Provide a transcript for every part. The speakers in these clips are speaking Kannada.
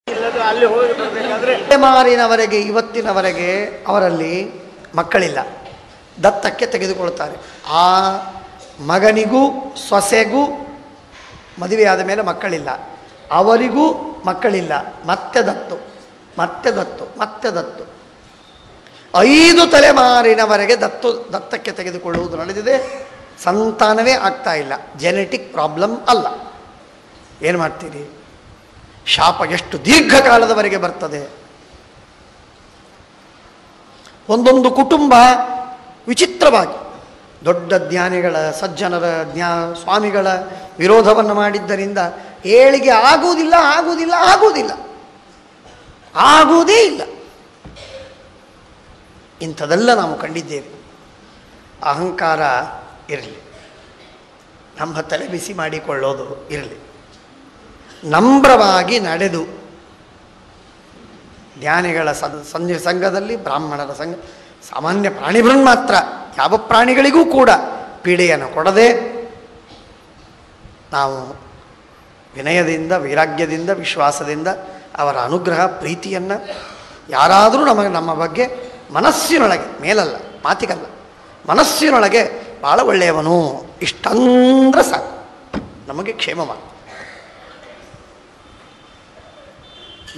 ಅಲ್ಲಿ ಹೋಗಿ ಬರಬೇಕಾದ್ರೆ ತಲೆಮಾರಿನವರೆಗೆ ಇವತ್ತಿನವರೆಗೆ ಅವರಲ್ಲಿ ಮಕ್ಕಳಿಲ್ಲ, ದತ್ತಕ್ಕೆ ತೆಗೆದುಕೊಳ್ತಾರೆ. ಆ ಮಗನಿಗೂ ಸೊಸೆಗೂ ಮದುವೆಯಾದ ಮೇಲೆ ಮಕ್ಕಳಿಲ್ಲ, ಅವರಿಗೂ ಮಕ್ಕಳಿಲ್ಲ, ಮತ್ತೆ ದತ್ತು ಮತ್ತೆ ದತ್ತು ಮತ್ತೆ ದತ್ತು 5 ತಲೆಮಾರಿನವರೆಗೆ ದತ್ತಕ್ಕೆ ತೆಗೆದುಕೊಳ್ಳುವುದು ನಡೆದಿದೆ. ಸಂತಾನವೇ ಆಗ್ತಾ ಇಲ್ಲ. ಜೆನೆಟಿಕ್ ಪ್ರಾಬ್ಲಮ್ ಅಲ್ಲ. ಏನು ಮಾಡ್ತೀರಿ? ಶಾಪ ಎಷ್ಟು ದೀರ್ಘಕಾಲದವರೆಗೆ ಬರ್ತದೆ. ಒಂದೊಂದು ಕುಟುಂಬ ವಿಚಿತ್ರವಾಗಿ ದೊಡ್ಡ ಜ್ಞಾನಿಗಳ ಸಜ್ಜನರ ಸ್ವಾಮಿಗಳ ವಿರೋಧವನ್ನು ಮಾಡಿದ್ದರಿಂದ ಏಳಿಗೆ ಆಗುವುದಿಲ್ಲ ಆಗುವುದಿಲ್ಲ ಆಗುವುದಿಲ್ಲ ಆಗುವುದೇ ಇಲ್ಲ. ಇಂಥದೆಲ್ಲ ನಾವು ಕಂಡಿದ್ದೇವೆ. ಅಹಂಕಾರ ಇರಲಿ, ನಮ್ಮ ತಲೆ ಬಿಸಿ ಮಾಡಿಕೊಳ್ಳೋದು ಇರಲಿ, ನಮ್ರವಾಗಿ ನಡೆದು ಜ್ಞಾನಿಗಳ ಸಂಘದಲ್ಲಿ, ಬ್ರಾಹ್ಮಣರ ಸಂಘ, ಸಾಮಾನ್ಯ ಪ್ರಾಣಿಗಳನ್ನು ಮಾತ್ರ, ಯಾವ ಪ್ರಾಣಿಗಳಿಗೂ ಕೂಡ ಪೀಡೆಯನ್ನು ಕೊಡದೆ ನಾವು ವಿನಯದಿಂದ, ವೈರಾಗ್ಯದಿಂದ, ವಿಶ್ವಾಸದಿಂದ ಅವರ ಅನುಗ್ರಹ ಪ್ರೀತಿಯನ್ನು, ಯಾರಾದರೂ ನಮ್ಮ ಬಗ್ಗೆ ಮನಸ್ಸಿನೊಳಗೆ, ಮೇಲಲ್ಲ ಮಾತಿಗಲ್ಲ, ಮನಸ್ಸಿನೊಳಗೆ ಭಾಳ ಒಳ್ಳೆಯವನು ಇಷ್ಟಂದ್ರೆ ಸಾಕು, ನಮಗೆ ಕ್ಷೇಮವಾಗಿ.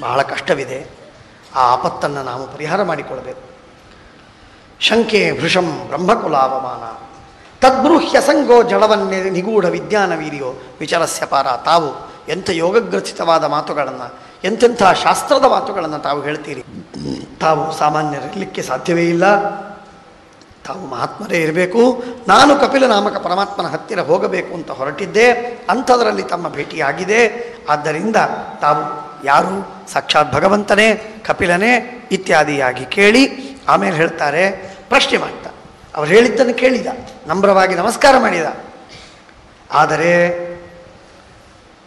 ಬಹಳ ಕಷ್ಟವಿದೆ. ಆ ಆಪತ್ತನ್ನು ನಾವು ಪರಿಹಾರ ಮಾಡಿಕೊಳ್ಳಬೇಕು. ಶಂಕೆ ಭೃಶಂ ಬ್ರಹ್ಮಕುಲಾವಮಾನ ತದ್ಬ್ರೂಹ್ಯ ಸಂಗೋ ಜಡವನ್ನೇ ನಿಗೂಢ ವಿಜ್ಞಾನ ವೀರ್ಯೋ ವಿಚಾರಸ್ಯ ಪಾರ. ತಾವು ಎಂಥ ಯೋಗಗ್ರಥಿತವಾದ ಮಾತುಗಳನ್ನು, ಎಂತೆಂಥ ಶಾಸ್ತ್ರದ ಮಾತುಗಳನ್ನು ತಾವು ಹೇಳ್ತೀರಿ. ತಾವು ಸಾಮಾನ್ಯರಿರಲಿಕ್ಕೆ ಸಾಧ್ಯವೇ ಇಲ್ಲ. ತಾವು ಮಹಾತ್ಮರೇ ಇರಬೇಕು. ನಾನು ಕಪಿಲ ನಾಮಕ ಪರಮಾತ್ಮನ ಹತ್ತಿರ ಹೋಗಬೇಕು ಅಂತ ಹೊರಟಿದ್ದೆ. ಅಂಥದರಲ್ಲಿ ತಮ್ಮ ಭೇಟಿಯಾಗಿದೆ. ಆದ್ದರಿಂದ ತಾವು ಯಾರು? ಸಾಕ್ಷಾತ್ ಭಗವಂತನೇ, ಕಪಿಲನೇ ಇತ್ಯಾದಿಯಾಗಿ ಕೇಳಿ ಆಮೇಲೆ ಹೇಳ್ತಾರೆ, ಪ್ರಶ್ನೆ ಮಾಡ್ತಾ ಅವ್ರು ಹೇಳಿದ್ದನ್ನು ಕೇಳಿದ, ನಮ್ರವಾಗಿ ನಮಸ್ಕಾರ ಮಾಡಿದ. ಆದರೆ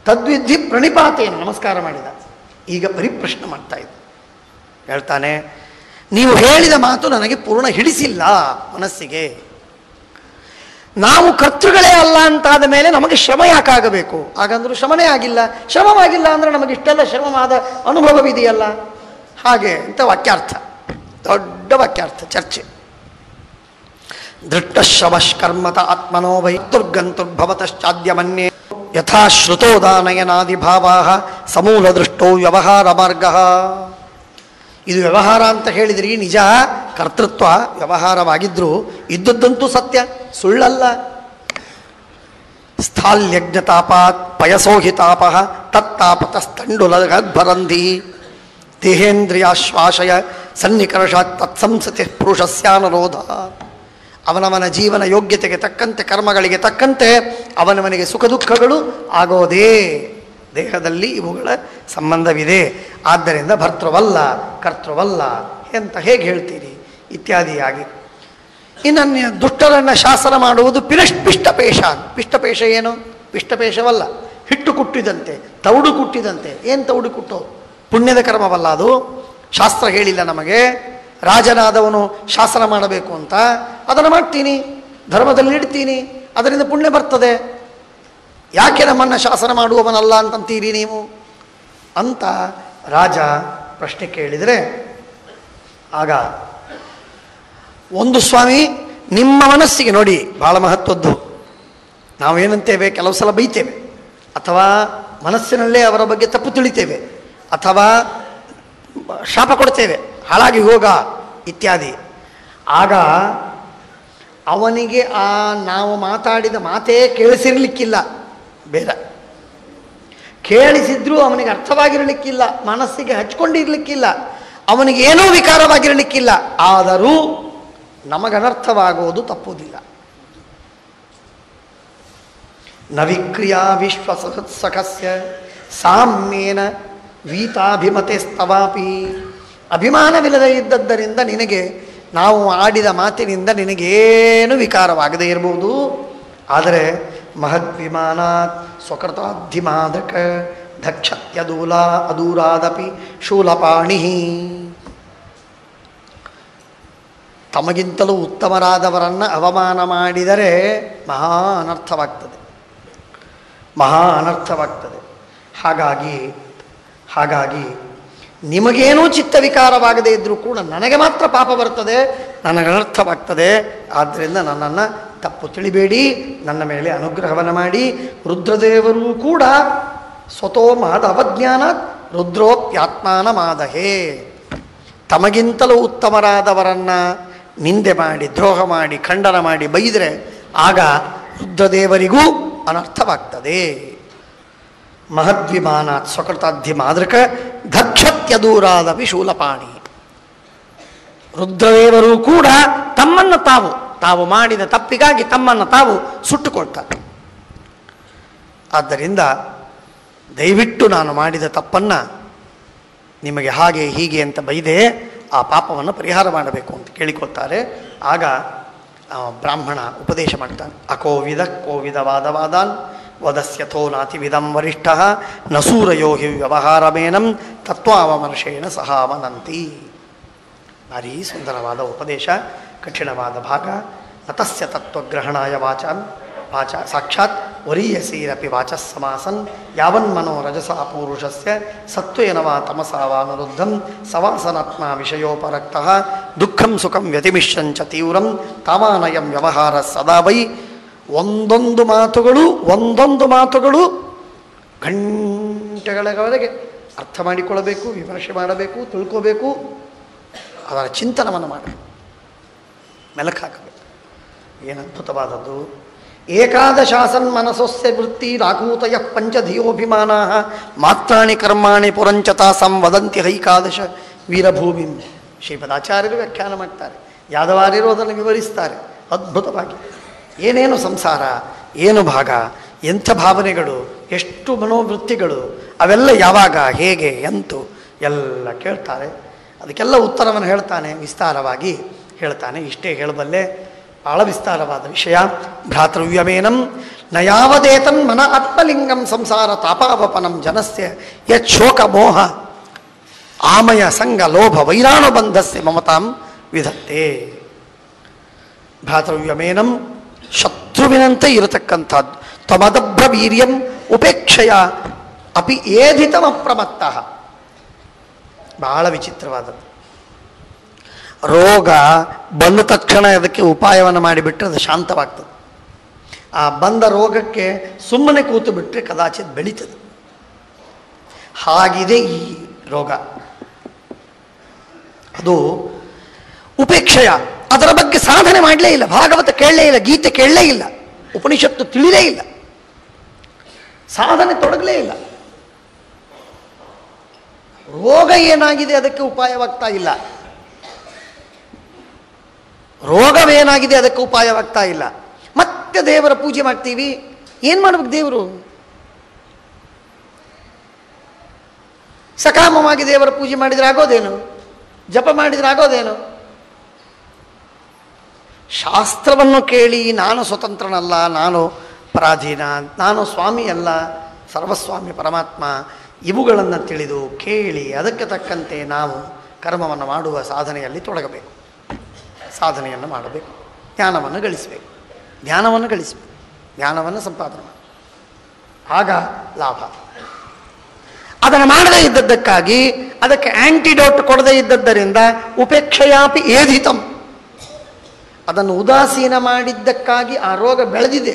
ತದ್ವಿಧಿ ಪ್ರಣಿಪಾತೇನು ನಮಸ್ಕಾರ ಮಾಡಿದ. ಈಗ ಪರಿಪ್ರಶ್ನೆ ಮಾಡ್ತಾ ಇದ್ದ. ಹೇಳ್ತಾನೆ, ನೀವು ಹೇಳಿದ ಮಾತು ನನಗೆ ಪೂರ್ಣ ಹಿಡಿಸಿಲ್ಲ ಮನಸ್ಸಿಗೆ. ನಾವು ಕರ್ತೃಗಳೇ ಅಲ್ಲ ಅಂತಾದ ಮೇಲೆ ನಮಗೆ ಶ್ರಮ ಯಾಕಾಗಬೇಕು? ಹಾಗಂದ್ರೂ ಶ್ರಮನೇ ಆಗಿಲ್ಲ. ಶ್ರಮವಾಗಿಲ್ಲ ಅಂದರೆ ನಮಗಿಷ್ಟೆಲ್ಲ ಶ್ರಮವಾದ ಅನುಭವವಿದೆಯಲ್ಲ, ಹಾಗೆ ಅಂತ ವಾಕ್ಯಾರ್ಥ, ದೊಡ್ಡ ವಾಕ್ಯಾರ್ಥ ಚರ್ಚೆ. ದೃಷ್ಟಶ್ರವಷ್ಕರ್ಮತ ಆತ್ಮನೋ ವೈ ದುರ್ಗಂತುರ್ಭವತಶ್ಚಾದ್ಯಮನ್ಯೇ ಯಥಾ ಶ್ರುತೋದಾನಯನಾದಿಭಾವಾ ಸಮೂಲ ದೃಷ್ಟೋ ವ್ಯವಹಾರ ಮಾರ್ಗ. ಇದು ವ್ಯವಹಾರ ಅಂತ ಹೇಳಿದ್ರಿ, ನಿಜ ಕರ್ತೃತ್ವ ವ್ಯವಹಾರವಾಗಿದ್ದರೂ ಇದ್ದದ್ದಂತೂ ಸತ್ಯ, ಸುಳ್ಳಲ್ಲ. ಸ್ಥಾಲ್ಯಜ್ಞತಾಪಾತ್ ಪಯಸೋಹಿತಾಪ ತತ್ತಾಪತಸ್ತಂಡುಲಗದ್ಭರಂಧಿ ದೇಹೇಂದ್ರಿಯಾಶ್ವಾಸಯ ಸನ್ನಿಕರ್ಷಾತ್ ತತ್ಸಂಸತಿ ಪುರುಷಸ್ಯಾನರೋಧ. ಅವನವನ ಜೀವನ ಯೋಗ್ಯತೆಗೆ ತಕ್ಕಂತೆ, ಕರ್ಮಗಳಿಗೆ ತಕ್ಕಂತೆ ಅವನವನಿಗೆ ಸುಖ ದುಃಖಗಳು ಆಗೋದೇ. ದೇಹದಲ್ಲಿ ಇವುಗಳ ಸಂಬಂಧವಿದೆ. ಆದ್ದರಿಂದ ಭರ್ತೃವಲ್ಲ ಕರ್ತೃವಲ್ಲ ಅಂತ ಹೇಗೆ ಹೇಳ್ತೀರಿ ಇತ್ಯಾದಿಯಾಗಿ. ಇನ್ನು ದುಷ್ಟರನ್ನು ಶಾಸನ ಮಾಡುವುದು ಪಿಷ್ಟಪೇಶ. ಪಿಷ್ಟಪೇಶ ಏನು? ಪಿಷ್ಟಪೇಶವಲ್ಲ, ಹಿಟ್ಟು ಕುಟ್ಟಿದಂತೆ, ತೌಡು ಕುಟ್ಟಿದಂತೆ. ಏನು ತೌಡು ಕುಟ್ಟೋದು? ಪುಣ್ಯದ ಕರ್ಮವಲ್ಲ ಅದು. ಶಾಸ್ತ್ರ ಹೇಳಿಲ್ಲ ನಮಗೆ ರಾಜನಾದವನು ಶಾಸನ ಮಾಡಬೇಕು ಅಂತ. ಅದನ್ನು ಮಾಡ್ತೀನಿ, ಧರ್ಮದಲ್ಲಿ ಇಡ್ತೀನಿ, ಅದರಿಂದ ಪುಣ್ಯ ಬರ್ತದೆ. ಯಾಕೆ ನಮ್ಮನ್ನು ಶಾಸನ ಮಾಡುವವನಲ್ಲ ಅಂತಂತೀರಿ ನೀವು ಅಂತ ರಾಜ ಪ್ರಶ್ನೆ ಕೇಳಿದರೆ, ಆಗ ಒಂದು ಸ್ವಾಮಿ ನಿಮ್ಮ ಮನಸ್ಸಿಗೆ ನೋಡಿ, ಭಾಳ ಮಹತ್ವದ್ದು. ನಾವೇನಂತೇವೆ, ಕೆಲವು ಸಲ ಬೈತೇವೆ, ಅಥವಾ ಮನಸ್ಸಿನಲ್ಲೇ ಅವರ ಬಗ್ಗೆ ತಪ್ಪು ತಿಳಿತೇವೆ, ಅಥವಾ ಶಾಪ ಕೊಡ್ತೇವೆ, ಹಾಳಾಗಿ ಹೋಗ ಇತ್ಯಾದಿ. ಆಗ ಅವನಿಗೆ ಆ ನಾವು ಮಾತಾಡಿದ ಮಾತೇ ಕೇಳಿಸಿರ್ಲಿಕ್ಕಿಲ್ಲ, ಬೇಡ, ಕೇಳಿಸಿದ್ರೂ ಅವನಿಗೆ ಅರ್ಥವಾಗಿರಲಿಕ್ಕಿಲ್ಲ, ಮನಸ್ಸಿಗೆ ಹಚ್ಕೊಂಡಿರ್ಲಿಕ್ಕಿಲ್ಲ, ಅವನಿಗೆ ಏನೂ ವಿಕಾರವಾಗಿರಲಿಕ್ಕಿಲ್ಲ. ಆದರೂ ನಮಗನರ್ಥವಾಗುವುದು ತಪ್ಪುವುದಿಲ್ಲ. ನ ವಿಕ್ರಿಯಾ ವಿಶ್ವಸಖಸ್ಯ ಸಾಮ್ಯೇನ ವೀತಾಭಿಮತೆ ಸ್ತವಾಪಿ. ಅಭಿಮಾನವಿಲ್ಲದೆ ಇದ್ದದ್ದರಿಂದ ನಿನಗೆ ನಾವು ಆಡಿದ ಮಾತಿನಿಂದ ನಿನಗೇನು ವಿಕಾರವಾಗದೇ ಇರಬಹುದು. ಆದರೆ ಮಹದ್ವಿಮಾನಾತ್ ಸ್ವಕೃತಾಧಿಮಾದಕ ದಕ್ಷತ್ಯದೂಲ ಅದೂರಾದಪಿ ಶೂಲಪಾಣಿ. ತಮಗಿಂತಲೂ ಉತ್ತಮರಾದವರನ್ನು ಅವಮಾನ ಮಾಡಿದರೆ ಮಹಾ ಅನರ್ಥವಾಗ್ತದೆ, ಮಹಾ ಅನರ್ಥವಾಗ್ತದೆ. ಹಾಗಾಗಿ ನಿಮಗೇನೂ ಚಿತ್ತವಿಕಾರವಾಗದೇ ಇದ್ದರೂ ಕೂಡ ನನಗೆ ಮಾತ್ರ ಪಾಪ ಬರ್ತದೆ, ನನಗೆ ಅನರ್ಥವಾಗ್ತದೆ. ಆದ್ದರಿಂದ ನನ್ನನ್ನು ತಪ್ಪು ತಿಳಿಬೇಡಿ, ನನ್ನ ಮೇಲೆ ಅನುಗ್ರಹವನ್ನು ಮಾಡಿ. ರುದ್ರದೇವರೂ ಕೂಡ ಸ್ವತೋ ಮಾದ ಅವಜ್ಞಾನ ರುದ್ರೋಪ್ಯಾತ್ಮಾನ ಮಾದಹೇ, ತಮಗಿಂತಲೂ ಉತ್ತಮರಾದವರನ್ನು ನಿಂದೆ ಮಾಡಿ, ದ್ರೋಹ ಮಾಡಿ, ಖಂಡನ ಮಾಡಿ ಬೈದರೆ ಆಗ ರುದ್ರದೇವರಿಗೂ ಅನರ್ಥವಾಗ್ತದೆ. ಮಹದ್ವಿಮಾನಾತ್ ಸ್ವಕೃತಾಧ್ಯ ಮಾದೃಕ ಧಕ್ಷತ್ಯದೂರಾದಪಿ ಶೂಲಪಾಣಿ. ರುದ್ರದೇವರು ಕೂಡ ತಮ್ಮನ್ನು ತಾವು ಮಾಡಿದ ತಪ್ಪಿಗಾಗಿ ತಮ್ಮನ್ನು ತಾವು ಸುಟ್ಟುಕೊಳ್ತಾರೆ. ಆದ್ದರಿಂದ ದಯವಿಟ್ಟು ನಾನು ಮಾಡಿದ ತಪ್ಪನ್ನು ನಿಮಗೆ ಹಾಗೆ ಹೀಗೆ ಅಂತ ಬೈದೆ ಆ ಪಾಪವನ್ನು ಪರಿಹಾರ ಮಾಡಬೇಕು ಅಂತ ಕೇಳಿಕೊಳ್ತಾರೆ. ಆಗ ಬ್ರಾಹ್ಮಣ ಉಪದೇಶ ಮಾಡ್ತಾನೆ. ಅಕೋವಿದ ಕೋವಿದವಾದವಾದಾನ್ ವದಸ್ಯಥೋ ನಾತಿವಿದಂ ವರಿಷ್ಠ ನಸೂರಯೋ ಹಿ ವ್ಯವಹಾರಮೇನಂ ತತ್ವಾವಮರ್ಷೇಣ ಸಹಾವನಂತಿ. ಭಾರೀ ಸುಂದರವಾದ ಉಪದೇಶ, ಕಠಿಣವಾದ ಭಾಗ. ನತಸ್ಯ ತತ್ವಗ್ರಹಣಾಯ ವಾಚ ಸಾಕ್ಷಾತ್ ವರೀಯಸೀರಪಿ ವಾಚಃ ಸಮಾಸನ್ ಯಾವನ್ಮನೋ ರಜಸಾ ಪೂರುಷಸ್ಯ ಸತ್ವೇನವಾ ತಮಸಾವಾನುರುದ್ಧಂ ಸವಾಸನಾತ್ಮ ವಿಷಯೋಪರಕ್ತಃ ದುಃಖಂ ಸುಖಂ ವ್ಯತಿಮಿಷ್ಯಂಚ ತೀವ್ರಂ ತಾವಾನಯಂ ವ್ಯವಹಾರ ಸದಾ ವೈ. ಒಂದೊಂದು ಮಾತುಗಳು ಗಂಟೆಗಳವರೆಗೆ ಅರ್ಥ ಮಾಡಿಕೊಳ್ಳಬೇಕು, ವಿಮರ್ಶೆ ಮಾಡಬೇಕು, ತಿಳ್ಕೋಬೇಕು, ಅದರ ಚಿಂತನವನ್ನು ಮಾಡಬೇಕು, ಮೆಲುಕು ಹಾಕಬೇಕು. ಏನು ಅದ್ಭುತವಾದದ್ದು! ಏಕಾದಶಾಸನ್ ಮನಸೋಸ್ಯ ವೃತ್ತಿ ರಾಕೂತಯ ಪಂಚಧಿಯೋಭಿಮಾನ ಮಾತ್ರಾಣಿ ಕರ್ಮಾಣಿ ಪುರಂಚತಾಸಂ ವದಂತಿ ಹೈಕಾದಶ ವೀರಭೂಮಿಂ. ಶ್ರೀಪದಾಚಾರ್ಯರು ವ್ಯಾಖ್ಯಾನ ಮಾಡ್ತಾರೆ, ಯಾದವಾರ್ಯರು ಅದನ್ನು ವಿವರಿಸ್ತಾರೆ ಅದ್ಭುತವಾಗಿ. ಏನೇನು ಸಂಸಾರ, ಏನು ಭಾಗ, ಎಂಥ ಭಾವನೆಗಳು, ಎಷ್ಟು ಮನೋವೃತ್ತಿಗಳು, ಅವೆಲ್ಲ ಯಾವಾಗ, ಹೇಗೆ, ಎಂತು ಎಲ್ಲ ಕೇಳ್ತಾರೆ. ಅದಕ್ಕೆಲ್ಲ ಉತ್ತರವನ್ನು ಹೇಳ್ತಾನೆ, ವಿಸ್ತಾರವಾಗಿ ಹೇಳ್ತಾನೆ. ಇಷ್ಟೇ ಹೇಳಬಲ್ಲೆ, ಭಾಳ ವಿಸ್ತಾರವಾದ ವಿಷಯ. ಭ್ರಾತೃವ್ಯಮೇನಂ ನ ಯಾವದೇತನ್ ಮನ ಆತ್ಮಲಿಂಗಂ ಸಂಸಾರ ತಾಪಾವಪನಂ ಜನಸ್ಯ ಯತ್ ಶೋಕ ಮೋಹ ಆಮಯ ಸಂಗ ಲೋಭ ವೈರಾಣುಬಂಧಸ್ಯ ಮಮತಾಂ ವಿಧತ್ತೆ. ಭ್ರಾತೃವ್ಯಮೇನಂ ಶತ್ರುವಿನಂತೆ ಇರತಕ್ಕಂಥದ್ದು. ತ್ವಮದಭ್ರ ವೀರ್ಯಂ ಉಪೇಕ್ಷೆಯ ಅಪಿ ಏಧಿತಮ ಪ್ರಮತ್ತಃ. ಬಹಳ ವಿಚಿತ್ರವಾದದ್ದು. ರೋಗ ಬಂದ ತಕ್ಷಣ ಅದಕ್ಕೆ ಉಪಾಯವನ್ನು ಮಾಡಿಬಿಟ್ರೆ ಅದು ಶಾಂತವಾಗ್ತದೆ. ಆ ಬಂದ ರೋಗಕ್ಕೆ ಸುಮ್ಮನೆ ಕೂತು ಬಿಟ್ಟರೆ ಕದಾಚಿತ್ ಬೆಳೀತದೆ. ಹಾಗಿದೆ ಈ ರೋಗ. ಅದು ಉಪೇಕ್ಷೆಯ, ಅದರ ಬಗ್ಗೆ ಸಾಧನೆ ಮಾಡಲೇ ಇಲ್ಲ, ಭಾಗವತ ಕೇಳಲೇ ಇಲ್ಲ, ಗೀತೆ ಕೇಳಲೇ ಇಲ್ಲ, ಉಪನಿಷತ್ತು ತಿಳಿಲೇ ಇಲ್ಲ, ಸಾಧನೆ ತೊಡಗಲೇ ಇಲ್ಲ. ರೋಗ ಏನಾಗಿದೆ ಅದಕ್ಕೆ ಉಪಾಯವಾಗ್ತಾ ಇಲ್ಲ, ರೋಗವೇನಾಗಿದೆ ಅದಕ್ಕೆ ಉಪಾಯವಾಗ್ತಾ ಇಲ್ಲ. ಮತ್ತೆ ದೇವರ ಪೂಜೆ ಮಾಡ್ತೀವಿ, ಏನು ಮಾಡ್ಬೇಕು? ದೇವರು ಸಕಾಮವಾಗಿ ದೇವರ ಪೂಜೆ ಮಾಡಿದರೆ ಆಗೋದೇನು? ಜಪ ಮಾಡಿದರೆ ಆಗೋದೇನು? ಶಾಸ್ತ್ರವನ್ನು ಕೇಳಿ ನಾನು ಸ್ವತಂತ್ರನಲ್ಲ, ನಾನು ಪರಾಧೀನ, ನಾನು ಸ್ವಾಮಿ ಅಲ್ಲ, ಸರ್ವಸ್ವಾಮಿ ಪರಮಾತ್ಮ, ಇವುಗಳನ್ನು ತಿಳಿದು ಕೇಳಿ ಅದಕ್ಕೆ ತಕ್ಕಂತೆ ನಾವು ಕರ್ಮವನ್ನು ಮಾಡುವ ಸಾಧನೆಯಲ್ಲಿ ತೊಡಗಬೇಕು, ಸಾಧನೆಯನ್ನು ಮಾಡಬೇಕು, ಜ್ಞಾನವನ್ನು ಗಳಿಸಬೇಕು, ಜ್ಞಾನವನ್ನು ಸಂಪಾದನೆ ಮಾಡಿ, ಆಗ ಲಾಭ. ಅದನ್ನು ಮಾಡದೇ ಇದ್ದದ್ದಕ್ಕಾಗಿ, ಅದಕ್ಕೆ ಆಂಟಿಡೋಟ್ ಕೊಡದೇ ಇದ್ದದ್ದರಿಂದ ಉಪೇಕ್ಷೆಯಾಪಿ ಏಧಿತಂ, ಅದನ್ನು ಉದಾಸೀನ ಮಾಡಿದ್ದಕ್ಕಾಗಿ ಆ ರೋಗ ಬೆಳೆದಿದೆ.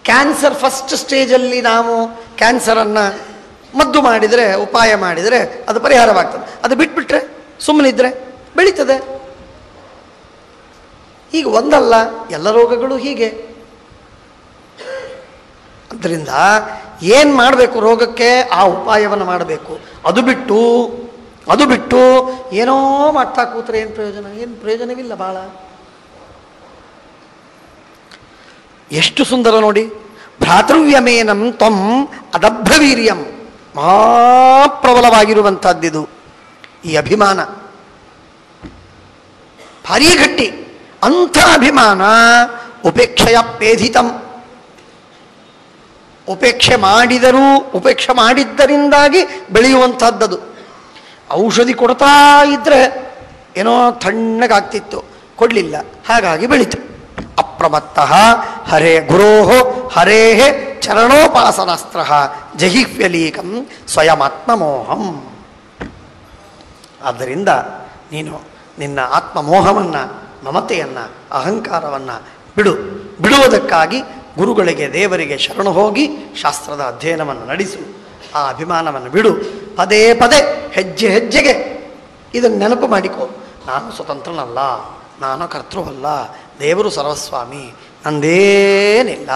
ಕ್ಯಾನ್ಸರ್ ಫಸ್ಟ್ ಸ್ಟೇಜಲ್ಲಿ ನಾವು ಕ್ಯಾನ್ಸರನ್ನು ಮದ್ದು ಮಾಡಿದರೆ, ಉಪಾಯ ಮಾಡಿದರೆ ಅದು ಪರಿಹಾರವಾಗ್ತದೆ. ಅದು ಬಿಟ್ಬಿಟ್ರೆ, ಸುಮ್ಮನಿದ್ರೆ ಬೆಳೀತದೆ. ಈಗ ಒಂದಲ್ಲ, ಎಲ್ಲ ರೋಗಗಳು ಹೀಗೆ. ಅದರಿಂದ ಏನು ಮಾಡಬೇಕು? ರೋಗಕ್ಕೆ ಆ ಉಪಾಯವನ್ನು ಮಾಡಬೇಕು. ಅದು ಬಿಟ್ಟು ಏನೋ ಮಾಡ್ತಾ ಕೂತ್ರೆ ಏನು ಪ್ರಯೋಜನ? ಏನು ಪ್ರಯೋಜನವಿಲ್ಲ. ಭಾಳ ಎಷ್ಟು ಸುಂದರ ನೋಡಿ. ಭ್ರಾತೃವ್ಯಮೇನಂ ತ್ವಂ ಅದಭ್ರವೀರ್ಯಂ. ಮಹಾಪ್ರಬಲವಾಗಿರುವಂಥದ್ದಿದು ಈ ಅಭಿಮಾನ, ಭಾರೀ ಗಟ್ಟಿ. ಅಂಥ ಅಭಿಮಾನ ಉಪೇಕ್ಷೆಯ ಪೇಧಿತಂ. ಉಪೇಕ್ಷೆ ಮಾಡಿದ್ದರಿಂದಾಗಿ ಬೆಳೆಯುವಂಥದ್ದದು. ಔಷಧಿ ಕೊಡ್ತಾ ಇದ್ದರೆ ಏನೋ ತಣ್ಣಗಾಗ್ತಿತ್ತು, ಕೊಡಲಿಲ್ಲ, ಹಾಗಾಗಿ ಬೆಳೀತು. ಅಪ್ರಮತ್ತಃ ಹರೇ ಗುರೋಃ ಹರೇಃ ಚರಣೋಪಾಸನಾಸ್ತ್ರ ಜಹಿಹ್ವ್ಯಲೀಕಂ ಸ್ವಯಮಾತ್ಮಮೋಹಂ. ಆದ್ದರಿಂದ ನೀನು ನಿನ್ನ ಆತ್ಮಮೋಹವನ್ನು, ಮಮತೆಯನ್ನು, ಅಹಂಕಾರವನ್ನು ಬಿಡುವುದಕ್ಕಾಗಿ ಗುರುಗಳಿಗೆ, ದೇವರಿಗೆ ಶರಣು ಹೋಗಿ ಶಾಸ್ತ್ರದ ಅಧ್ಯಯನವನ್ನು ನಡೆಸು. ಆ ಅಭಿಮಾನವನ್ನು ಬಿಡು. ಪದೇ ಪದೇ ಹೆಜ್ಜೆ ಹೆಜ್ಜೆಗೆ ಇದನ್ನು ನೆನಪು ಮಾಡಿಕೊ. ನಾನು ಸ್ವತಂತ್ರನಲ್ಲ, ನಾನು ಕರ್ತೃವಲ್ಲ, ದೇವರು ಸರ್ವಸ್ವಾಮಿ, ನಂದೇನಿಲ್ಲ,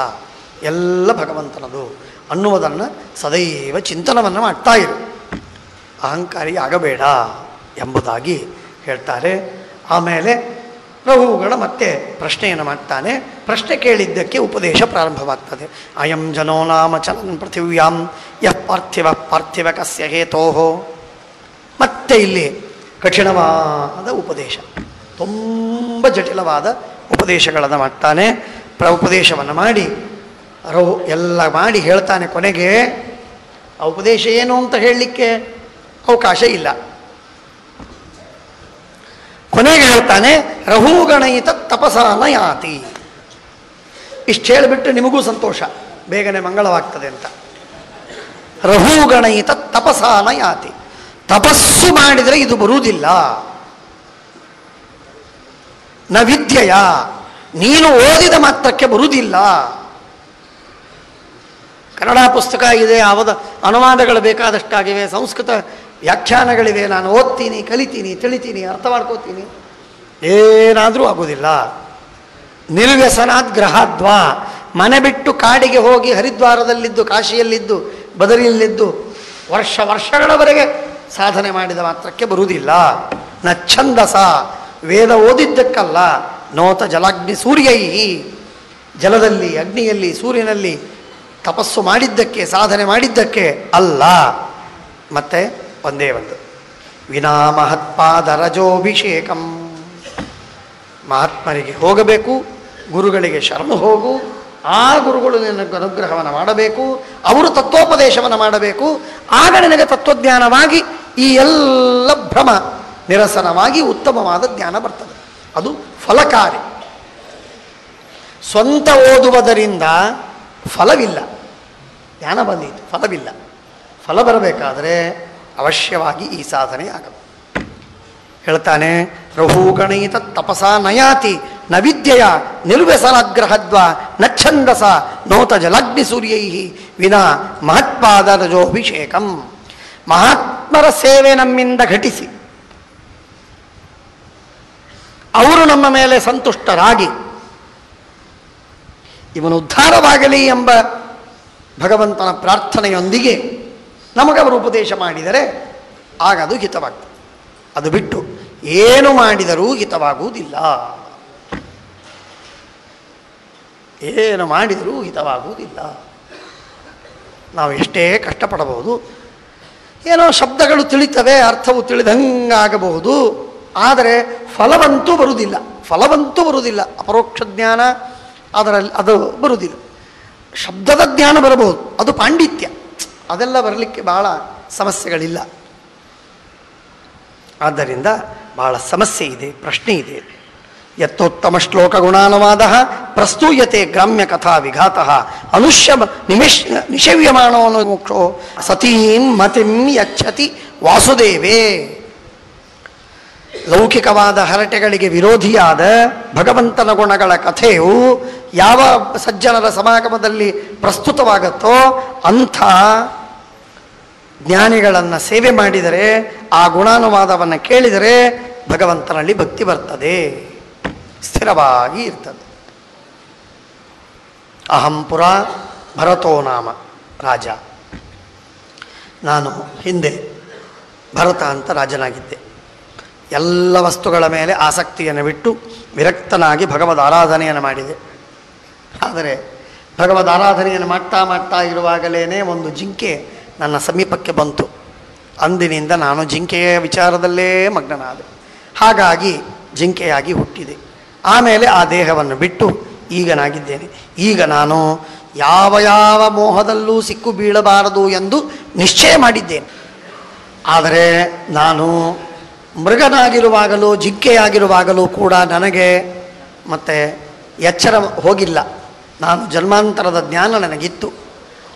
ಎಲ್ಲ ಭಗವಂತನದು ಅನ್ನುವುದನ್ನು ಸದೈವ ಚಿಂತನವನ್ನು ಮಾಡ್ತಾ ಇರು. ಅಹಂಕಾರಿ ಆಗಬೇಡ ಎಂಬುದಾಗಿ ಹೇಳ್ತಾರೆ. ಆಮೇಲೆ ರಘುಗಣ ಮತ್ತೆ ಪ್ರಶ್ನೆಯನ್ನು ಮಾಡ್ತಾನೆ. ಪ್ರಶ್ನೆ ಕೇಳಿದ್ದಕ್ಕೆ ಉಪದೇಶ ಪ್ರಾರಂಭವಾಗ್ತದೆ. ಅಯಂ ಜನೋ ನಾಮ ಚಲನ್ ಪೃಥಿವ್ಯಾಂ ಯಃ ಪಾರ್ಥಿವ ಕಸ್ಯ ಹೇತೋಹೋ. ಮತ್ತೆ ಇಲ್ಲಿ ಕಠಿಣವಾದ ಉಪದೇಶ, ತುಂಬ ಜಟಿಲವಾದ ಉಪದೇಶಗಳನ್ನು ಮಾಡ್ತಾನೆ. ಉಪದೇಶವನ್ನು ಮಾಡಿ ಎಲ್ಲ ಮಾಡಿ ಹೇಳ್ತಾನೆ. ಕೊನೆಗೆ ಆ ಉಪದೇಶ ಏನು ಅಂತ ಹೇಳಲಿಕ್ಕೆ ಅವಕಾಶ ಇಲ್ಲ. ಕೊನೆಗೆ ಹೇಳ್ತಾನೆ, ರಹುಗಣಯಿತ ತಪಸಾನ ಯಾತಿ. ಇಷ್ಟು ಹೇಳಿಬಿಟ್ಟು ನಿಮಗೂ ಸಂತೋಷ, ಬೇಗನೆ ಮಂಗಳವಾಗ್ತದೆ ಅಂತ. ರಹುಗಣಯಿತ ತಪಸಾನ ಯಾತಿ. ತಪಸ್ಸು ಮಾಡಿದರೆ ಇದು ಬರುವುದಿಲ್ಲ. ನ ವಿದ್ಯೆಯ, ನೀನು ಓದಿದ ಮಾತ್ರಕ್ಕೆ ಬರುವುದಿಲ್ಲ. ಕನ್ನಡ ಪುಸ್ತಕ ಇದೆ, ಅವದ ಅನುವಾದಗಳು ಬೇಕಾದಷ್ಟಾಗಿವೆ, ಸಂಸ್ಕೃತ ವ್ಯಾಖ್ಯಾನಗಳಿವೆ. ನಾನು ಓದ್ತೀನಿ, ಕಲಿತೀನಿ, ತಿಳಿತೀನಿ, ಅರ್ಥ ಮಾಡ್ಕೋತೀನಿ, ಏನಾದರೂ ಆಗೋದಿಲ್ಲ. ನಿರ್ವ್ಯಸನಾದ್ ಗ್ರಹಾದ್ವಾ. ಮನೆ ಬಿಟ್ಟು ಕಾಡಿಗೆ ಹೋಗಿ ಹರಿದ್ವಾರದಲ್ಲಿದ್ದು, ಕಾಶಿಯಲ್ಲಿದ್ದು, ಬದರಿಯಲ್ಲಿದ್ದು ವರ್ಷಗಳವರೆಗೆ ಸಾಧನೆ ಮಾಡಿದ ಮಾತ್ರಕ್ಕೆ ಬರುವುದಿಲ್ಲ. ನ ಛಂದಸ, ವೇದ ಓದಿದ್ದಕ್ಕಲ್ಲ. ನೋತ ಜಲಾಗ್ನಿ ಸೂರ್ಯೈಹಿ, ಜಲದಲ್ಲಿ, ಅಗ್ನಿಯಲ್ಲಿ, ಸೂರ್ಯನಲ್ಲಿ ತಪಸ್ಸು ಮಾಡಿದ್ದಕ್ಕೆ, ಸಾಧನೆ ಮಾಡಿದ್ದಕ್ಕೆ ಅಲ್ಲ. ಮತ್ತೆ ಒಂದೇ ಒಂದು, ವಿನಾ ಮಹತ್ಪಾದರಜೋಭಿಷೇಕಂ. ಮಹಾತ್ಮರಿಗೆ ಹೋಗಬೇಕು, ಗುರುಗಳಿಗೆ ಶರಣು ಹೋಗು. ಆ ಗುರುಗಳು ನಿನಗೆ ಅನುಗ್ರಹವನ್ನು ಮಾಡಬೇಕು, ಅವರು ತತ್ವೋಪದೇಶವನ್ನು ಮಾಡಬೇಕು. ಆಗ ನಿನಗೆ ತತ್ವಜ್ಞಾನವಾಗಿ ಈ ಎಲ್ಲ ಭ್ರಮ ನಿರಸನವಾಗಿ ಉತ್ತಮವಾದ ಜ್ಞಾನ ಬರ್ತದೆ. ಅದು ಫಲಕಾರಿ. ಸ್ವಂತ ಓದುವುದರಿಂದ ಫಲವಿಲ್ಲ. ಜ್ಞಾನ ಬಂದಿತ್ತು, ಫಲವಿಲ್ಲ. ಫಲ ಬರಬೇಕಾದರೆ ಅವಶ್ಯವಾಗಿ ಈ ಸಾಧನೆ ಆಗಬೇಕು. ಹೇಳ್ತಾನೆ, ರಹುಗಣಯಿತ ತಪಸಾ ನಯಾತಿ ನ ವಿದ್ಯೆಯ ನಿರ್ವ್ಯಸನಾಗ್ರಹದ್ವ ನ ಛಂದಸ ನೋತ ಜಲಾಗ್ನಿ ಸೂರ್ಯೈ ವಿನಾ ಮಹತ್ಪಾದರಜೋಭಿಷೇಕಂ. ಮಹಾತ್ಮರ ಸೇವೆ ನಮ್ಮಿಂದ ಘಟಿಸಿ ಅವರು ನಮ್ಮ ಮೇಲೆ ಸಂತುಷ್ಟರಾಗಿ ಇವನು ಉದ್ಧಾರವಾಗಲಿ ಎಂಬ ಭಗವಂತನ ಪ್ರಾರ್ಥನೆಯೊಂದಿಗೆ ನಮಗವರು ಉಪದೇಶ ಮಾಡಿದರೆ ಆಗ ಅದು ಹಿತವಾಗ್ತದೆ. ಅದು ಬಿಟ್ಟು ಏನು ಮಾಡಿದರೂ ಹಿತವಾಗುವುದಿಲ್ಲ. ಏನು ಮಾಡಿದರೂ ಹಿತವಾಗುವುದಿಲ್ಲ. ನಾವು ಎಷ್ಟೇ ಕಷ್ಟಪಡಬಹುದು, ಏನೋ ಶಬ್ದಗಳು ತಿಳಿತವೆ, ಅರ್ಥವು ತಿಳಿದಂಗಾಗಬಹುದು, ಆದರೆ ಫಲವಂತೂ ಬರುವುದಿಲ್ಲ. ಫಲವಂತೂ ಬರುವುದಿಲ್ಲ. ಅಪರೋಕ್ಷ ಜ್ಞಾನ ಅದರಲ್ಲಿ ಅದು ಬರುವುದಿಲ್ಲ. ಶಬ್ದದ ಜ್ಞಾನ ಬರಬಹುದು, ಅದು ಪಾಂಡಿತ್ಯ. ಅದೆಲ್ಲ ಬರಲಿಕ್ಕೆ ಬಹಳ ಸಮಸ್ಯೆಗಳಿಲ್ಲ. ಆದ್ದರಿಂದ ಬಹಳ ಸಮಸ್ಯೆ ಇದೆ, ಪ್ರಶ್ನೆ ಇದೆ. ಯತ್ತೋತ್ತಮ ಶ್ಲೋಕ ಗುಣಾನುವಾದ ಪ್ರಸ್ತೂಯತೆ ಗ್ರಾಮ್ಯ ಕಥಾ ವಿಘಾತ ಅನುಷ್ಯ ನಿಷವ್ಯಮಾನೋ ಮೋಕ್ಷೋ ಸತೀಂ ಮತಿಂ ಯಚ್ಛತಿ ವಾಸುದೇವೇ. ಲೌಕಿಕವಾದ ಹರಟೆಗಳಿಗೆ ವಿರೋಧಿಯಾದ ಭಗವಂತನ ಗುಣಗಳ ಕಥೆಯು ಯಾವ ಸಜ್ಜನರ ಸಮಾಗಮದಲ್ಲಿ ಪ್ರಸ್ತುತವಾಗುತ್ತೋ ಅಂಥ ಜ್ಞಾನಿಗಳನ್ನು ಸೇವೆ ಮಾಡಿದರೆ, ಆ ಗುಣಾನುವಾದವನ್ನು ಕೇಳಿದರೆ ಭಗವಂತನಲ್ಲಿ ಭಕ್ತಿ ಬರ್ತದೆ, ಸ್ಥಿರವಾಗಿ ಇರ್ತದೆ. ಅಹಂಪುರ ಭರತೋ ನಾಮ ರಾಜ. ನಾನು ಹಿಂದೆ ಭರತ ಅಂತ ರಾಜನಾಗಿದ್ದೆ. ಎಲ್ಲ ವಸ್ತುಗಳ ಮೇಲೆ ಆಸಕ್ತಿಯನ್ನು ಬಿಟ್ಟು ವಿರಕ್ತನಾಗಿ ಭಗವದ್ ಆರಾಧನೆಯನ್ನು ಮಾಡಿದೆ. ಆದರೆ ಭಗವದ್ ಆರಾಧನೆಯನ್ನು ಮಾಡ್ತಾ ಇರುವಾಗಲೇ ಒಂದು ಜಿಂಕೆ ನನ್ನ ಸಮೀಪಕ್ಕೆ ಬಂತು. ಅಂದಿನಿಂದ ನಾನು ಜಿಂಕೆಯ ವಿಚಾರದಲ್ಲೇ ಮಗ್ನನಾದೆ. ಹಾಗಾಗಿ ಜಿಂಕೆಯಾಗಿ ಹುಟ್ಟಿದೆ. ಆಮೇಲೆ ಆ ದೇಹವನ್ನು ಬಿಟ್ಟು ಈಗನಾಗಿದ್ದೇನೆ. ಈಗ ನಾನು ಯಾವ ಮೋಹದಲ್ಲೂ ಸಿಕ್ಕು ಬೀಳಬಾರದು ಎಂದು ನಿಶ್ಚಯ ಮಾಡಿದ್ದೇನೆ. ಆದರೆ ನಾನು ಮೃಗನಾಗಿರುವಾಗಲೂ ಜಿಂಕೆಯಾಗಿರುವಾಗಲೂ ಕೂಡ ನನಗೆ ಮತ್ತೆ ಎಚ್ಚರ ಹೋಗಿಲ್ಲ. ನಾನು ಜನ್ಮಾಂತರದ ಜ್ಞಾನ ನನಗಿತ್ತು.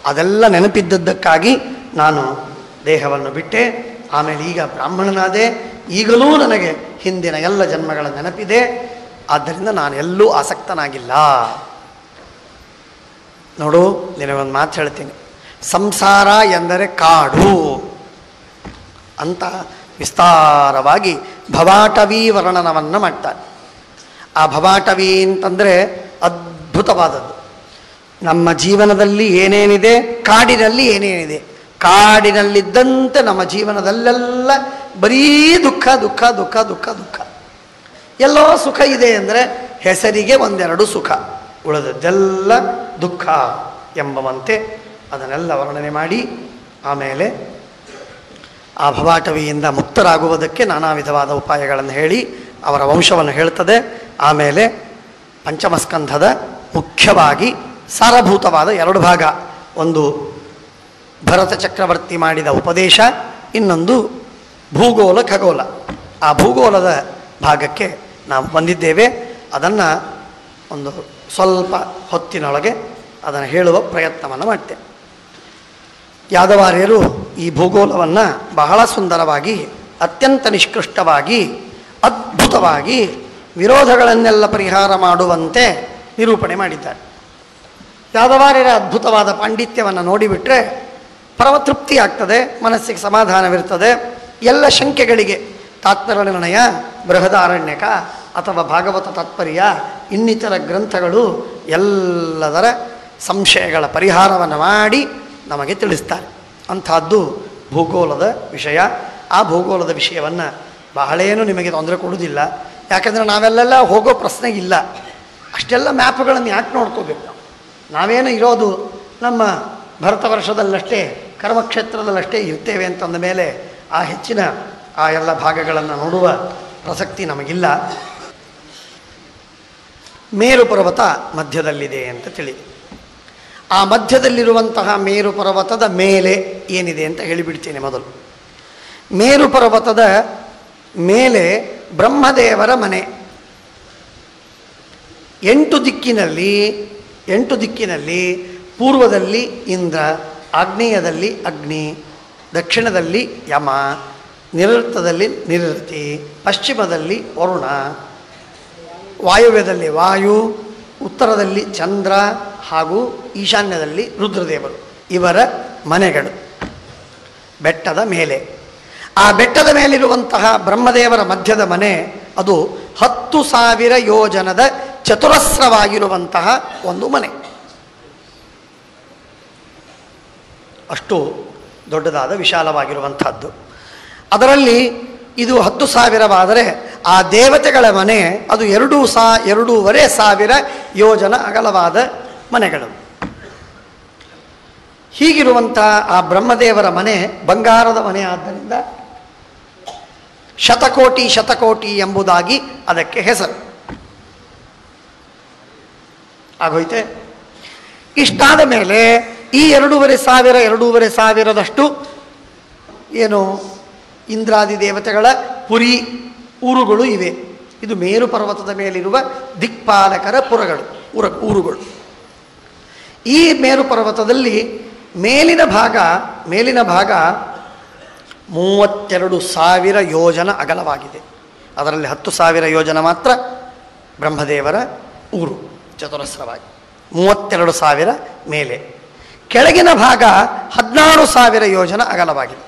ಅದೆಲ್ಲ ನೆನಪಿದ್ದದ್ದಕ್ಕಾಗಿ ನಾನು ದೇಹವನ್ನು ಬಿಟ್ಟೆ. ಆಮೇಲೆ ಈಗ ಬ್ರಾಹ್ಮಣನಾದೆ. ಈಗಲೂ ನನಗೆ ಹಿಂದಿನ ಎಲ್ಲ ಜನ್ಮಗಳ ನೆನಪಿದೆ. ಆದ್ದರಿಂದ ನಾನು ಎಲ್ಲೂ ಆಸಕ್ತನಾಗಿಲ್ಲ. ನೋಡು, ನಿನಗೊಂದು ಮಾತು ಹೇಳ್ತೀನಿ. ಸಂಸಾರ ಎಂದರೆ ಕಾಡು ಅಂತ ವಿಸ್ತಾರವಾಗಿ ಭವಾಟವಿ ವರ್ಣನವನ್ನು ಮಾಡ್ತಾರೆ. ಆ ಭವಾಟವಿ ಅಂತಂದರೆ ಅದ್ಭುತವಾದದ್ದು. ನಮ್ಮ ಜೀವನದಲ್ಲಿ ಏನೇನಿದೆ, ಕಾಡಿನಲ್ಲಿ ಏನೇನಿದೆ, ಕಾಡಿನಲ್ಲಿದ್ದಂತೆ ನಮ್ಮ ಜೀವನದಲ್ಲೆಲ್ಲ ಬರೀ ದುಃಖ ದುಃಖ ದುಃಖ ದುಃಖ ದುಃಖ. ಎಲ್ಲೋ ಸುಖ ಇದೆ ಅಂದರೆ ಹೆಸರಿಗೆ ಒಂದೆರಡು ಸುಖ, ಉಳಿದದ್ದೆಲ್ಲ ದುಃಖ ಎಂಬವಂತೆ ಅದನ್ನೆಲ್ಲ ವರ್ಣನೆ ಮಾಡಿ ಆಮೇಲೆ ಆ ಭವಾಟವಿಯಿಂದ ಮುಕ್ತರಾಗುವುದಕ್ಕೆ ನಾನಾ ವಿಧವಾದ ಉಪಾಯಗಳನ್ನು ಹೇಳಿ ಅವರ ವಂಶವನ್ನು ಹೇಳ್ತದೆ. ಆಮೇಲೆ ಪಂಚಮಸ್ಕಂಧದ ಮುಖ್ಯವಾಗಿ ಸಾರಭೂತವಾದ ಎರಡು ಭಾಗ, ಒಂದು ಭರತ ಚಕ್ರವರ್ತಿ ಮಾಡಿದ ಉಪದೇಶ, ಇನ್ನೊಂದು ಭೂಗೋಳ ಖಗೋಳ. ಆ ಭೂಗೋಳದ ಭಾಗಕ್ಕೆ ನಾವು ಬಂದಿದ್ದೇವೆ. ಅದನ್ನು ಒಂದು ಸ್ವಲ್ಪ ಹೊತ್ತಿನೊಳಗೆ ಅದನ್ನು ಹೇಳುವ ಪ್ರಯತ್ನವನ್ನು ಮಾಡ್ತೇವೆ. ಯಾದವಾರ್ಯರು ಈ ಭೂಗೋಳವನ್ನು ಬಹಳ ಸುಂದರವಾಗಿ, ಅತ್ಯಂತ ನಿಷ್ಕೃಷ್ಟವಾಗಿ, ಅದ್ಭುತವಾಗಿ ವಿರೋಧಗಳನ್ನೆಲ್ಲ ಪರಿಹಾರ ಮಾಡುವಂತೆ ನಿರೂಪಣೆ ಮಾಡಿದ್ದಾರೆ. ಯಾದವಾರ್ಯರ ಅದ್ಭುತವಾದ ಪಾಂಡಿತ್ಯವನ್ನು ನೋಡಿಬಿಟ್ರೆ ಪರಮತೃಪ್ತಿ ಆಗ್ತದೆ, ಮನಸ್ಸಿಗೆ ಸಮಾಧಾನವಿರ್ತದೆ. ಎಲ್ಲ ಶಂಕೆಗಳಿಗೆ ತಾತ್ಪರ್ಯ ನಿರ್ಣಯ, ಬೃಹದಾರಣ್ಯಕ ಅಥವಾ ಭಾಗವತ ತಾತ್ಪರ್ಯ ಇನ್ನಿತರ ಗ್ರಂಥಗಳು ಎಲ್ಲದರ ಸಂಶಯಗಳ ಪರಿಹಾರವನ್ನು ಮಾಡಿ ನಮಗೆ ತಿಳಿಸ್ತಾರೆ. ಅಂಥದ್ದು ಭೂಗೋಳದ ವಿಷಯ. ಆ ಭೂಗೋಳದ ವಿಷಯವನ್ನು ಬಹಳೇನು ನಿಮಗೆ ತೊಂದರೆ ಕೊಡುವುದಿಲ್ಲ. ಯಾಕೆಂದರೆ ನಾವೆಲ್ಲೆಲ್ಲ ಹೋಗೋ ಪ್ರಶ್ನೆ ಇಲ್ಲ. ಅಷ್ಟೆಲ್ಲ ಮ್ಯಾಪ್ಗಳನ್ನು ಯಾಕೆ ನೋಡ್ಕೋಬೇಕು? ನಾವೇನು ಇರೋದು ನಮ್ಮ ಭರತ ವರ್ಷದಲ್ಲಷ್ಟೇ, ಕರ್ಮಕ್ಷೇತ್ರದಲ್ಲಷ್ಟೇ ಇರ್ತೇವೆ ಅಂತಂದ ಮೇಲೆ ಆ ಹೆಚ್ಚಿನ ಆ ಎಲ್ಲ ಭಾಗಗಳನ್ನು ನೋಡುವ ಪ್ರಸಕ್ತಿ ನಮಗಿಲ್ಲ. ಮೇರು ಪರ್ವತ ಮಧ್ಯದಲ್ಲಿದೆ ಅಂತ ತಿಳಿದೆ. ಆ ಮಧ್ಯದಲ್ಲಿರುವಂತಹ ಮೇರು ಪರ್ವತದ ಮೇಲೆ ಏನಿದೆ ಅಂತ ಹೇಳಿಬಿಡ್ತೇನೆ ಮೊದಲು. ಮೇರು ಪರ್ವತದ ಮೇಲೆ ಬ್ರಹ್ಮದೇವರ ಮನೆ. 8 ದಿಕ್ಕಿನಲ್ಲಿ ಪೂರ್ವದಲ್ಲಿ ಇಂದ್ರ, ಆಗ್ನೇಯದಲ್ಲಿ ಅಗ್ನಿ, ದಕ್ಷಿಣದಲ್ಲಿ ಯಮ, ನಿರೃತ್ತದಲ್ಲಿ ನಿರೃತಿ, ಪಶ್ಚಿಮದಲ್ಲಿ ವರುಣ, ವಾಯುವ್ಯದಲ್ಲಿ ವಾಯು, ಉತ್ತರದಲ್ಲಿ ಚಂದ್ರ ಹಾಗೂ ಈಶಾನ್ಯದಲ್ಲಿ ರುದ್ರದೇವರು. ಇವರ ಮನೆಗಳು ಬೆಟ್ಟದ ಮೇಲೆ. ಆ ಬೆಟ್ಟದ ಮೇಲಿರುವಂತಹ ಬ್ರಹ್ಮದೇವರ ಮಧ್ಯದ ಮನೆ ಅದು 10,000 ಯೋಜನದ ಚತುರಸ್ರವಾಗಿರುವಂತಹ ಒಂದು ಮನೆ. ಅಷ್ಟು ದೊಡ್ಡದಾದ ವಿಶಾಲವಾಗಿರುವಂಥದ್ದು. ಅದರಲ್ಲಿ ಇದು 10,000ವಾದರೆ ಆ ದೇವತೆಗಳ ಮನೆ ಅದು 2,500 ಯೋಜನ ಅಗಲವಾದ ಮನೆಗಳು. ಹೀಗಿರುವಂಥ ಆ ಬ್ರಹ್ಮದೇವರ ಮನೆ ಬಂಗಾರದ ಮನೆ ಆದ್ದರಿಂದ ಶತಕೋಟಿ ಎಂಬುದಾಗಿ ಅದಕ್ಕೆ ಹೆಸರು ಆಗೋಯ್ತೆ. ಇಷ್ಟಾದ ಮೇಲೆ ಈ 2,500 ಏನು ಇಂದ್ರಾದಿ ದೇವತೆಗಳ ಪುರಿ ಊರುಗಳು ಇವೆ. ಇದು ಮೇರು ಪರ್ವತದ ಮೇಲಿರುವ ದಿಕ್ಪಾಲಕರ ಊರುಗಳು. ಈ ಮೇರು ಪರ್ವತದಲ್ಲಿ ಮೇಲಿನ ಭಾಗ 32,000 ಯೋಜನ ಅಗಲವಾಗಿದೆ. ಅದರಲ್ಲಿ 10,000 ಯೋಜನ ಮಾತ್ರ ಬ್ರಹ್ಮದೇವರ ಊರು ಚತುರಸ್ರವಾಗಿ, 32,000 ಮೇಲೆ. ಕೆಳಗಿನ ಭಾಗ 16,000 ಯೋಜನ ಅಗಲವಾಗಿದೆ.